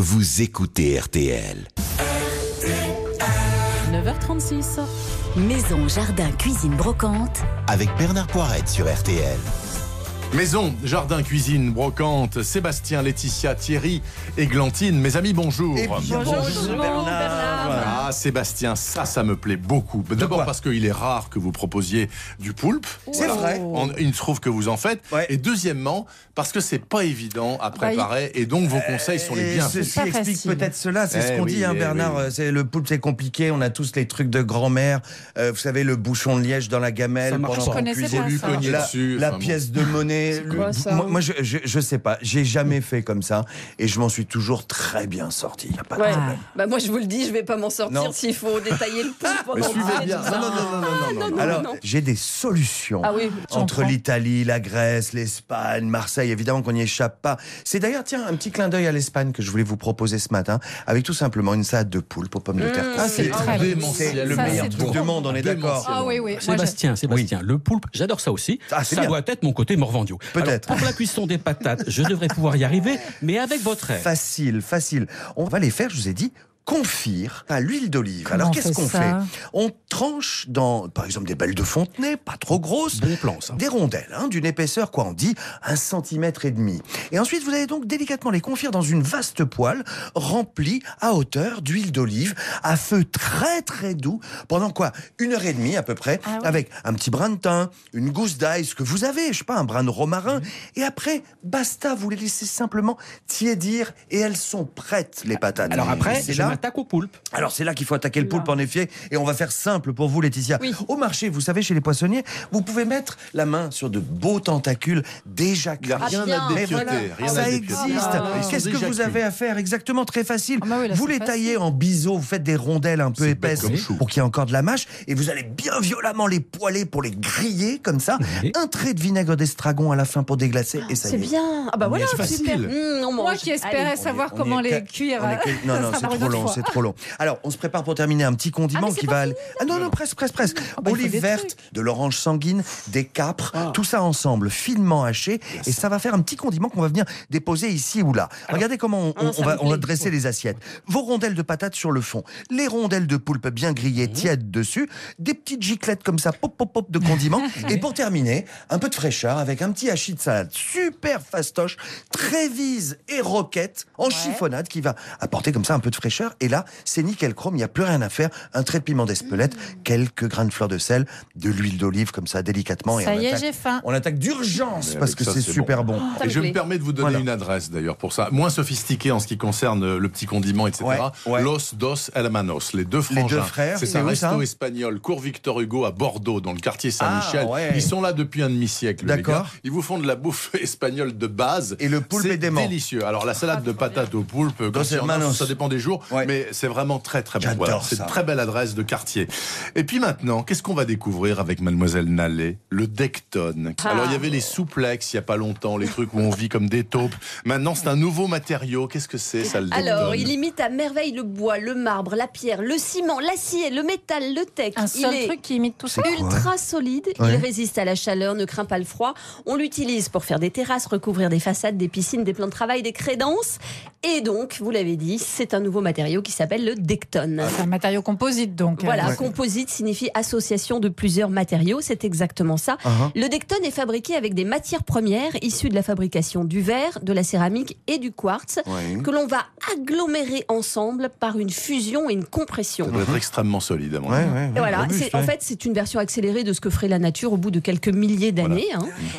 vous écoutez RTL. 9h36. Maison, jardin, cuisine, brocante. Avec Bernard Poirette sur RTL. Maison, jardin, cuisine, brocante, Sébastien, Laetitia, Thierry et Glantine. Mes amis, bonjour. Bonjour Bernard. Ah, Sébastien, ça me plaît beaucoup. D'abord parce qu'il est rare que vous proposiez du poulpe. C'est vrai. Il se trouve que vous en faites. Ouais. Et deuxièmement, parce que c'est pas évident à préparer et donc vos conseils sont les bienvenus. Ceci explique facile. peut-être cela, c'est ce qu'on oui, dit, Bernard. oui. C'est, le poulpe, c'est compliqué. On a tous les trucs de grand-mère. Vous savez, le bouchon de liège dans la gamelle. Ça marche pendant pas. qu'on Je connaissais cuisine. pas Lui ça. cogner La, dessus. la enfin, bon. pièce de monnaie. quoi, ça Moi, je sais pas. J'ai jamais fait comme ça. Et je m'en suis toujours très bien sorti. Il n'y a pas de Ouais. problème. Bah moi je vous le dis, je vais pas m'en sortir Non. s'il faut détailler le poulpe Mais pendant suivez 10 bien. minutes. Non. Alors, j'ai des solutions. Ah oui, Entre comprends. l'Italie, la Grèce, l'Espagne, Marseille, évidemment qu'on n'y échappe pas. C'est d'ailleurs, tiens, un petit clin d'œil à l'Espagne que je voulais vous proposer ce matin, avec tout simplement une salade de poulpe aux pommes de terre. c'est très bon. démentiel. le Ça, meilleur c'est truc trop du monde, on est d'accord. Ah oui, oui. Moi, Sébastien, le poulpe, j'adore ça aussi. Ah, c'est ça bien. doit être mon côté morvandio. Peut-être. Alors, pour la cuisson des patates, je devrais pouvoir y arriver, mais avec votre aide. Facile. On va les faire, je vous ai dit, confire à l'huile d'olive. Comment Alors on qu'est-ce fait qu'on ça fait? On tranche dans, par exemple, des belles de Fontenay, pas trop grosses, Bon plan, ça. des rondelles, d'une épaisseur, quoi, on dit 1,5 cm. Et ensuite, vous allez donc délicatement les confire dans une vaste poêle remplie à hauteur d'huile d'olive, à feu très très doux, pendant quoi? 1h30 à peu près, Ah ouais. avec un petit brin de thym, une gousse d'ail, ce que vous avez, je sais pas, un brin de romarin. Et après, basta, vous les laissez simplement tiédir et elles sont prêtes, les patates. Alors après, c'est je là. m'attaque au poulpe. Alors c'est là qu'il faut attaquer le poulpe en effet, et on va faire simple pour vous Laetitia. Oui. Au marché, vous savez, chez les poissonniers, vous pouvez mettre la main sur de beaux tentacules déjà cuits. Rien bien. à Mais dépioter. voilà, Rien ça à dépioter. existe. Ils sont Qu'est-ce que déjà vous cuits. avez à faire? Exactement, très facile. Ah bah oui, là, vous c'est les facile. taillez en biseaux, vous faites des rondelles un peu C'est bête épaisses comme chou. pour qu'il y ait encore de la mâche, et vous allez bien violemment les poêler pour les griller comme ça. Oui. Un trait de vinaigre d'estragon à la fin pour déglacer, et ça y c'est est. bien. Ah bah voilà, c'est facile. super. On Moi mange. qui espérais Allez. savoir On y comment est les ca- cuire. on est ca- Non, non, ça c'est va trop une long, fois. c'est trop long. Alors, on se prépare pour terminer un petit condiment mais c'est qui pas va aller. Ah non, non, presque. bah, il faut Olive des verte, trucs. de l'orange sanguine, des capres, tout ça ensemble, finement haché, et ça va faire un petit condiment qu'on va venir déposer ici ou là. Regardez comment ça me on va plaît. dresser les assiettes. Vos rondelles de patates sur le fond, les rondelles de poulpe bien grillées, tièdes dessus, des petites giclettes comme ça, pop, pop, pop de condiments, et pour terminer, un peu de fraîcheur avec un petit hachis de salade super fastoche, Trévise et roquette en chiffonnade qui va apporter comme ça un peu de fraîcheur. Et là, c'est nickel chrome, il n'y a plus rien à faire. Un trait de piment d'Espelette, quelques grains de fleur de sel, de l'huile d'olive comme ça délicatement. Ça et y est, attaque- j'ai faim. on attaque d'urgence Mais parce avec que ça, c'est c'est super bon. Ça Et me je me plaît. permets de vous donner Voilà. une adresse d'ailleurs pour ça, moins sophistiquée en ce qui concerne le petit condiment, etc. Ouais. Los Dos Hermanos, les deux frangins. deux frères, c'est c'est un où, resto ça espagnol, cours Victor Hugo à Bordeaux, dans le quartier Saint-Michel. Ah, ouais. Ils sont là depuis un demi-siècle. les D'accord. gars. Ils vous font de la bouffe espagnole de base. Et le poulpe C'est est dément. délicieux. Alors la salade de patates au poulpe, quand Dos il y en a, Hermanos. ça dépend des jours, Ouais. mais c'est vraiment très très bon. J'adore C'est ça. une très belle adresse de quartier. Et puis maintenant, qu'est-ce qu'on va découvrir avec Mademoiselle Nallet? Le Decton. Alors il y avait les souplex il y a pas longtemps, les trucs où on vit comme des taupes. Maintenant c'est un nouveau matériau. Qu'est-ce que c'est ça, le Decton? Alors, il imite à merveille le bois, le marbre, la pierre, le ciment, l'acier, le métal, le teck. Un Il seul est truc qui imite tout ça. ultra solide, Ouais. il résiste à la chaleur, ne craint pas le froid. On l'utilise pour faire des terrasses, recouvrir des façades, des piscines, des plans de travail, des crédences. Et donc, vous l'avez dit, c'est un nouveau matériau qui s'appelle le Decton. C'est un matériau composite donc. Voilà, Ouais. composite signifie association de plusieurs matériaux, c'est exactement ça. Uh-huh. Le Decton est fabriqué avec des matières premières issues de la fabrication du verre, de la céramique et du quartz, Ouais. que l'on va agglomérer ensemble par une fusion et une compression. Ça doit être extrêmement solide à mon Ouais, avis. ouais, Et voilà, robuste, en ouais. fait, c'est une version accélérée de ce que ferait la nature au bout de quelques milliers d'années.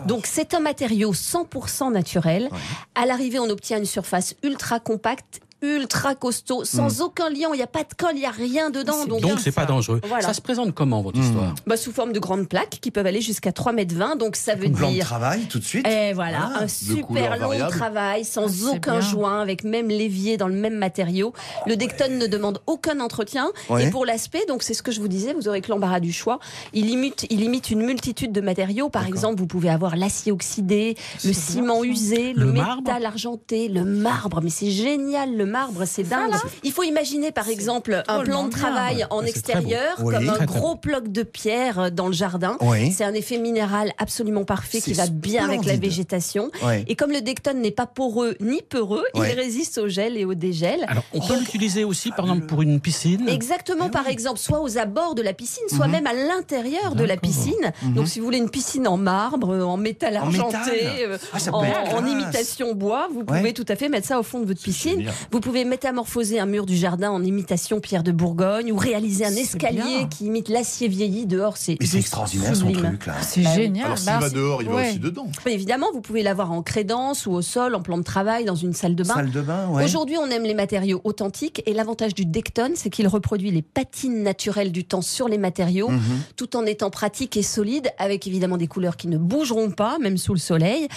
Donc, c'est un matériau 100% naturel. À l'arrivée, on obtient une surface ultra compacte, ultra costaud, sans aucun liant. Il n'y a pas de colle, il n'y a rien dedans. C'est Donc, bien. Donc c'est pas dangereux. Voilà. Ça se présente comment votre histoire? sous forme de grandes plaques qui peuvent aller jusqu'à 3,20 m. Donc, ça veut Une plan de dire. travail tout de suite. Et voilà, Ah, un couleurs super long variables. travail, sans Ah, c'est aucun bien. joint, avec même l'évier dans le même matériau. Le Decton ne demande aucun entretien. Ouais. Et pour l'aspect, donc c'est ce que je vous disais, vous aurez que l'embarras du choix. Il imite une multitude de matériaux. Par exemple, vous pouvez avoir l'acier oxydé, le C'est ciment bien, ça. usé, le Le métal marbre. argenté, le marbre. Mais c'est génial, le marbre, c'est dingue. Il faut imaginer par exemple un plan de travail en C'est très beau. extérieur, Oui. comme un Très, très gros bloc de pierre dans le jardin. Oui. C'est un effet minéral absolument parfait qui C'est va bien avec la splendide. végétation. Oui. Et comme le Dectone n'est pas poreux ni peureux, Ouais. il résiste au gel et au dégel. Alors, on peut l'utiliser aussi, par exemple, pour une piscine. Exactement, par exemple, soit aux abords de la piscine, soit même à l'intérieur de la piscine. Donc, si vous voulez une piscine en marbre, en métal En argenté, métal. Ça peut être en classe. imitation bois, vous pouvez Ouais. tout à fait mettre ça au fond de votre piscine. génial. Vous pouvez métamorphoser un mur du jardin en imitation pierre de Bourgogne ou réaliser un escalier bien. qui imite l'acier vieilli dehors. Mais c'est extraordinaire son sublime. truc là. C'est génial. Alors s'il Bah, va c'est- dehors, il va ouais. aussi dedans. Mais évidemment, vous pouvez l'avoir en crédence ou au sol, en plan de travail, dans une salle de bain. Salle de bain, ouais. Aujourd'hui, on aime les matériaux authentiques et l'avantage du Dectone, c'est qu'il reproduit les patines naturelles du temps sur les matériaux, tout en étant pratique et solide, avec évidemment des couleurs qui ne bougeront pas, même sous le soleil.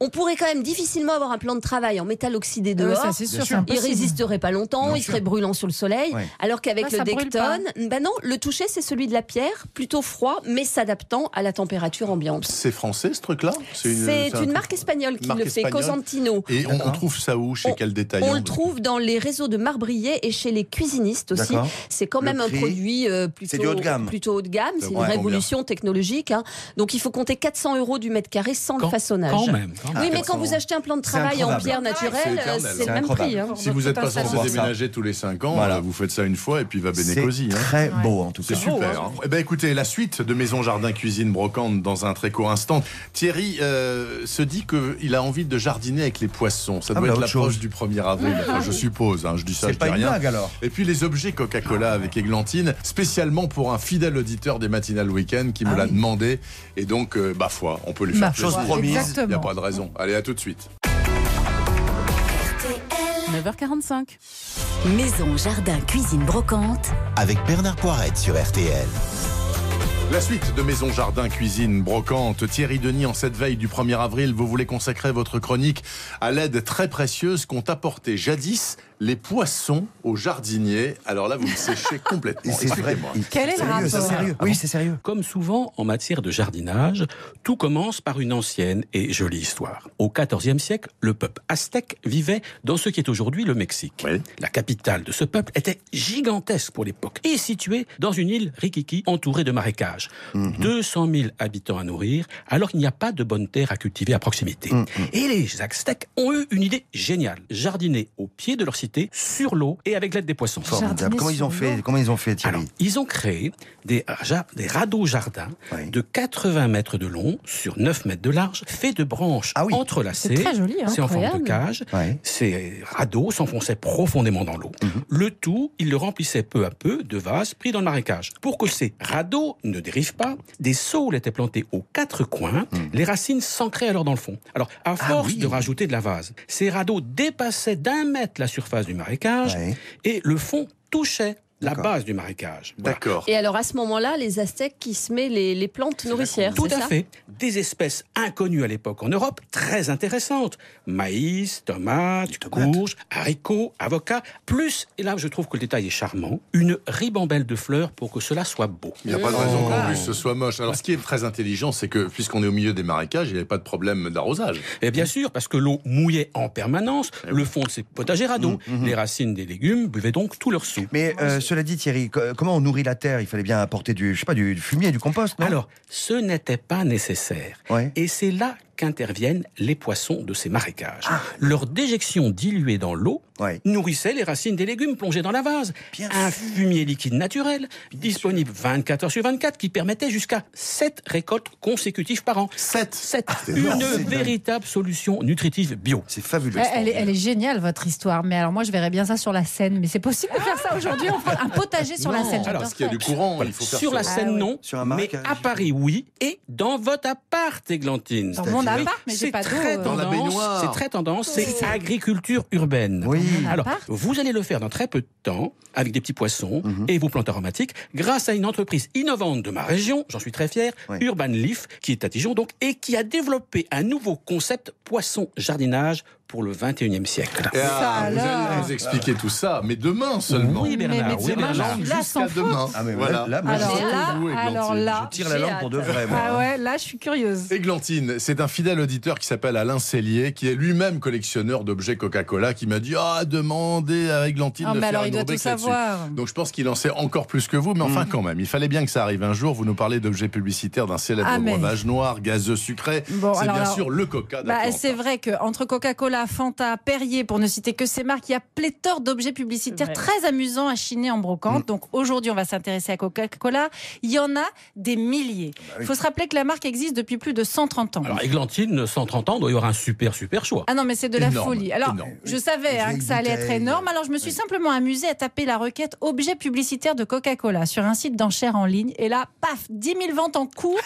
On pourrait quand même difficilement avoir un plan de travail en métal oxydé Ouais, dehors. ça, c'est sûr, c'est Il impossible. résisterait pas longtemps, Bien il sûr. serait brûlant sur le soleil. Ouais. Alors qu'avec Ah, le ça brûle pas. Dectone, ben non, le toucher c'est celui de la pierre, plutôt froid, mais s'adaptant à la température ambiante. C'est français ce truc-là? C'est un une truc- marque espagnole qui marque le fait, espagnole. Cosentino. Et on trouve ça où? Chez quel détaillant? On le trouve dans les réseaux de marbriers et chez les cuisinistes aussi. D'accord. C'est quand Le même un prix, produit c'est du haut de gamme. plutôt haut de gamme. C'est une Ouais, révolution technologique. Hein. Donc il faut compter 400 € du mètre carré sans le façonnage. Quand même. Oui, mais 400 quand vous achetez un plan de travail en incroyable. pierre C'est naturelle, éternel. c'est C'est le même incroyable. prix. Hein. Si vous n'êtes pas Tout un censé salon. déménager tous les 5 ans, Voilà. vous faites ça une fois et puis va C'est bénécosie. Hein. très beau en tout cas. C'est super. Hein. Eh ben, écoutez, la suite de Maison Jardin Cuisine Brocante dans un très court instant. Thierry se dit qu'il a envie de jardiner avec les poissons. Ça Ah doit bah, être autre l'approche chose. du 1er avril. Enfin, je suppose. Hein, je dis ça, C'est je pas dis une rien. blague alors. Et puis les objets Coca-Cola avec Églantine, spécialement pour un fidèle auditeur des Matinales Week-end qui me l'a demandé. Et donc, bah foi, on peut lui faire Ma plaisir. foi, promise. Il n'y a Exactement. pas de raison. Allez, à tout de suite. 9h45. Maison, jardin, cuisine, brocante. Avec Bernard Poirette sur RTL. La suite de Maison Jardin Cuisine Brocante. Thierry Denis, en cette veille du 1er avril, vous voulez consacrer votre chronique à l'aide très précieuse qu'ont apporté jadis les poissons aux jardiniers. Alors là, vous me séchez complètement. Et c'est vrai. Expliquez-moi. Quel est le Sérieux, rapport c'est sérieux. Oui, c'est sérieux. Comme souvent en matière de jardinage, tout commence par une ancienne et jolie histoire. Au XIVe siècle, le peuple aztèque vivait dans ce qui est aujourd'hui le Mexique. Oui. La capitale de ce peuple était gigantesque pour l'époque et située dans une île Rikiki entourée de marécages. 200 000 habitants à nourrir, alors qu'il n'y a pas de bonne terre à cultiver à proximité. Et les Aztèques ont eu une idée géniale. Jardiner au pied de leur cité, sur l'eau et avec l'aide des poissons. Formidable. Jardiner Comment ils ont sur fait l'eau. Comment ils ont fait, Thierry? Alors, ils ont créé des radeaux jardins Oui. de 80 mètres de long sur 9 mètres de large, faits de branches Ah oui. entrelacées. C'est très joli, hein, C'est en forme de incroyable. cage. Ouais. Ces radeaux s'enfonçaient profondément dans l'eau. Le tout, ils le remplissaient peu à peu de vases pris dans le marécage. Pour que ces radeaux ne dérivent pas, des saules étaient plantés aux 4 coins. Les racines s'ancraient alors dans le fond. Alors, à force oui. de rajouter de la vase, ces radeaux dépassaient d'1 mètre la surface du marécage Ouais. et le fond touchait la D'accord. base du marécage. Voilà. D'accord. Et alors à ce moment-là, les Aztèques qui semaient les plantes nourricières, Tout c'est à ça fait. Des espèces inconnues à l'époque en Europe, très intéressantes. Maïs, tomates, courges, haricots, avocats. Plus, et là je trouve que le détail est charmant, une ribambelle de fleurs pour que cela soit beau. Il n'y a pas de raison qu'en plus ce soit moche. Alors ce qui est très intelligent, c'est que puisqu'on est au milieu des marécages, il n'y avait pas de problème d'arrosage. Et bien sûr, parce que l'eau mouillait en permanence, le fond de ces potagers à d'eau. Les racines des légumes buvaient donc tout leur sou. Mais cela dit, Thierry, comment on nourrit la terre? Il fallait bien apporter du fumier, du compost, non? Alors, ce n'était pas nécessaire. Ouais. Et c'est là qu'interviennent les poissons de ces marécages. Leur déjection diluée dans l'eau Ouais. nourrissait les racines des légumes plongés dans la vase. Bien Un sûr. fumier liquide naturel, disponible 24 heures sur 24, qui permettait jusqu'à 7 récoltes consécutives par an. 7. Une c'est dingue. véritable solution nutritive bio. C'est fabuleux. Elle est géniale, votre histoire. Mais alors, moi, je verrais bien ça sur la Seine. Mais c'est possible de faire ça aujourd'hui? Un potager sur la Seine. Alors, j'adore Parce qu'il y a ça. du courant, il faut faire Sur la ça. scène, Ah ouais. non. Sur un mais marécage. à Paris, oui. Et dans votre appart, Églantine. Dans mon C'est-à-dire appart, mais j'ai C'est pas d'eau. très Dans la tendance. baignoire. C'est très tendance. C'est agriculture urbaine. Oui. Mon Alors, appart. vous allez le faire dans très peu de temps, avec des petits poissons et vos plantes aromatiques, grâce à une entreprise innovante de ma région, j'en suis très fier, Oui. Urban Leaf, qui est à Dijon donc, et qui a développé un nouveau concept poisson-jardinage pour le 21e siècle. Et, ah, vous alors. allez nous expliquer tout ça, mais demain seulement. Oui, Bernard, mais oui, demain, Bernard. je suis là sans Jusqu'à demain. Ah, mais voilà. là, moi, Alors je- là, Vous, Églantine. alors là, je tire la j'ai langue pour de hâte. vrai, moi. ah ouais, là, je suis curieuse. Églantine, c'est un fidèle auditeur qui s'appelle Alain Cellier, qui est lui-même collectionneur d'objets Coca-Cola, qui m'a dit demandez à Églantine de mais faire alors une il doit tout rubrique là-dessus. savoir. Donc je pense qu'il en sait encore plus que vous, mais enfin quand même, il fallait bien que ça arrive un jour. Vous nous parlez d'objets publicitaires d'un célèbre breuvage noir, gazeux, sucré. Bon, c'est alors, bien sûr le Coca d'Atlanta. C'est vrai qu'entre Coca-Cola, Fanta, Perrier, pour ne citer que ces marques, il y a pléthore d'objets publicitaires très amusants à chiner en brocante. Donc aujourd'hui, on va s'intéresser à Coca-Cola. Il y en a des milliers. Il faut se rappeler que la marque existe depuis plus de 130 ans. Alors Églantine, 130 ans, doit y avoir un super choix. Ah non, mais c'est de la folie. Alors, je savais que ça allait être énorme. Alors, je me suis simplement amusée à taper la requête objets publicitaires de Coca-Cola sur un site d'enchères en ligne. Et là, paf, 10 000 ventes en cours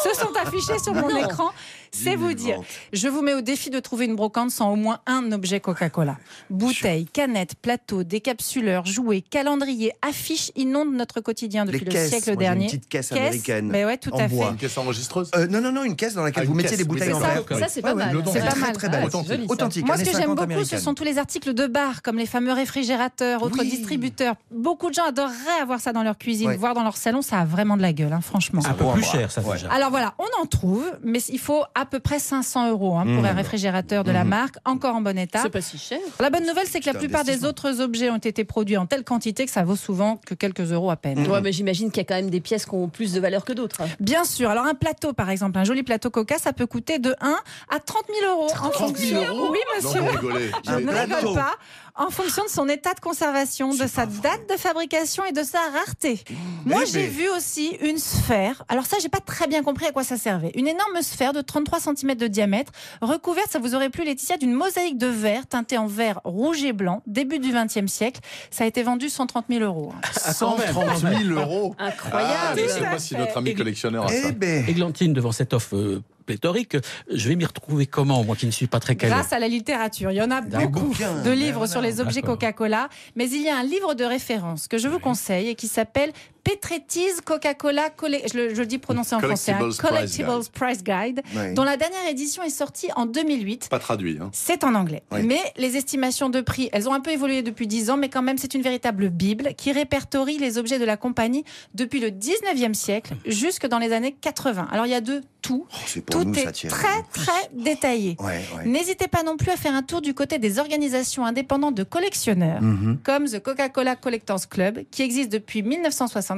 se sont affichées sur mon écran. C'est vous dire. Je vous mets au défi de trouver une brocante sans au moins un objet Coca-Cola. Bouteilles, canettes, plateaux, décapsuleurs, jouets, calendriers, affiches inondent notre quotidien depuis le siècle dernier. Une petite caisse américaine. Mais ouais, tout en à bois. fait. Une caisse enregistreuse Non, une caisse dans laquelle vous mettiez les bouteilles en verre. Ça, c'est pas mal. C'est pas mal. Très belle. Authentique. Moi, ce années que j'aime 50 beaucoup, ce américaine. sont tous les articles de bar, comme les fameux réfrigérateurs, autres distributeurs. Beaucoup de gens adoreraient avoir ça dans leur cuisine, voire dans leur salon. Ça a vraiment de la gueule, franchement. Un peu plus cher, ça déjà. Alors voilà, on en trouve, mais il faut à peu près 500 € pour un réfrigérateur de la marque, encore en bon état. C'est pas si cher. La bonne nouvelle, c'est que la plupart des autres objets ont été produits en telle quantité que ça vaut souvent que quelques euros à peine. Ouais, mais j'imagine qu'il y a quand même des pièces qui ont plus de valeur que d'autres. Bien sûr. Alors un plateau, par exemple, un joli plateau Coca, ça peut coûter de 1 à 30 000 €. 30 000 €? Oui, monsieur. Non, vous rigolez. Je ne rigole pas. En fonction de son état de conservation, de sa date de fabrication et de sa rareté. Moi, j'ai vu aussi une sphère. Alors ça, j'ai pas très bien compris à quoi ça servait. Une énorme sphère de 33 cm de diamètre, recouverte, ça vous aurait plu, Laetitia, d'une mosaïque de verre teintée en vert rouge et blanc, début du XXe siècle. Ça a été vendu 130 000 €. 130 000 €. Incroyable. Je ne sais pas si notre ami collectionneur a ça. Églantine, devant cette offre pléthorique, je vais m'y retrouver comment, moi qui ne suis pas très calé? Grâce à la littérature. Il y en a beaucoup de livres sur les objets Coca-Cola, mais il y a un livre de référence que je vous conseille et qui s'appelle Petretti's Coca-Cola, je le dis prononcé en français, Collectibles Price Guide, dont la dernière édition est sortie en 2008. Pas traduit. C'est en anglais. Mais les estimations de prix, elles ont un peu évolué depuis 10 ans, mais quand même, c'est une véritable bible qui répertorie les objets de la compagnie depuis le 19e siècle jusque dans les années 80. Alors, il y a de tout. Tout est très, très détaillé. N'hésitez pas non plus à faire un tour du côté des organisations indépendantes de collectionneurs, comme The Coca-Cola Collectors Club, qui existe depuis 1974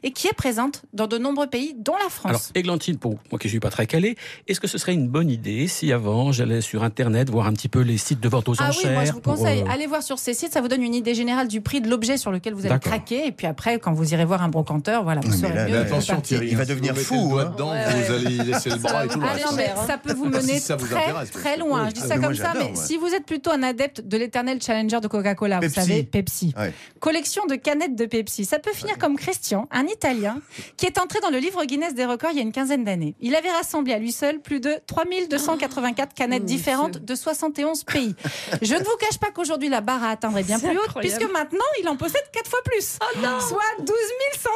et qui est présente dans de nombreux pays, dont la France. Alors, Églantine, pour moi qui ne suis pas très calé, est-ce que ce serait une bonne idée si avant j'allais sur Internet voir un petit peu les sites de vente aux enchères? Ah oui, moi je vous conseille, allez voir sur ces sites, ça vous donne une idée générale du prix de l'objet sur lequel vous allez craquer, et puis après, quand vous irez voir un brocanteur, voilà, vous saurez mieux. Attention Thierry, il va devenir fou. Vous allez y laisser le bras et tout le reste. Non, mais ça peut vous mener très loin. Je dis ça comme ça, mais si vous êtes plutôt un adepte de l'éternel challenger de Coca-Cola, vous savez, Pepsi. Collection de canettes de Pepsi. Ça peut finir comme Christian, un Italien, qui est entré dans le livre Guinness des records il y a une quinzaine d'années. Il avait rassemblé à lui seul plus de 3284 canettes différentes de 71 pays. Je ne vous cache pas qu'aujourd'hui, la barre à atteindre est bien plus haute, puisque maintenant, il en possède 4 fois plus. Soit 12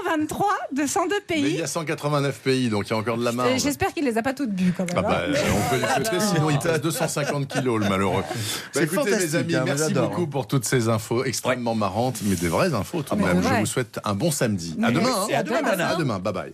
123 de 102 pays. Mais il y a 189 pays, donc il y a encore de la marge. J'espère qu'il les a pas toutes bues, quand même. On peut les souhaiter, sinon il pèse 250 kilos, le malheureux. Écoutez, mes amis, merci beaucoup pour toutes ces infos extrêmement marrantes, mais des vraies infos tout de même. Je vous souhaite un bon samedi. À demain. À demain, À demain. Bye bye.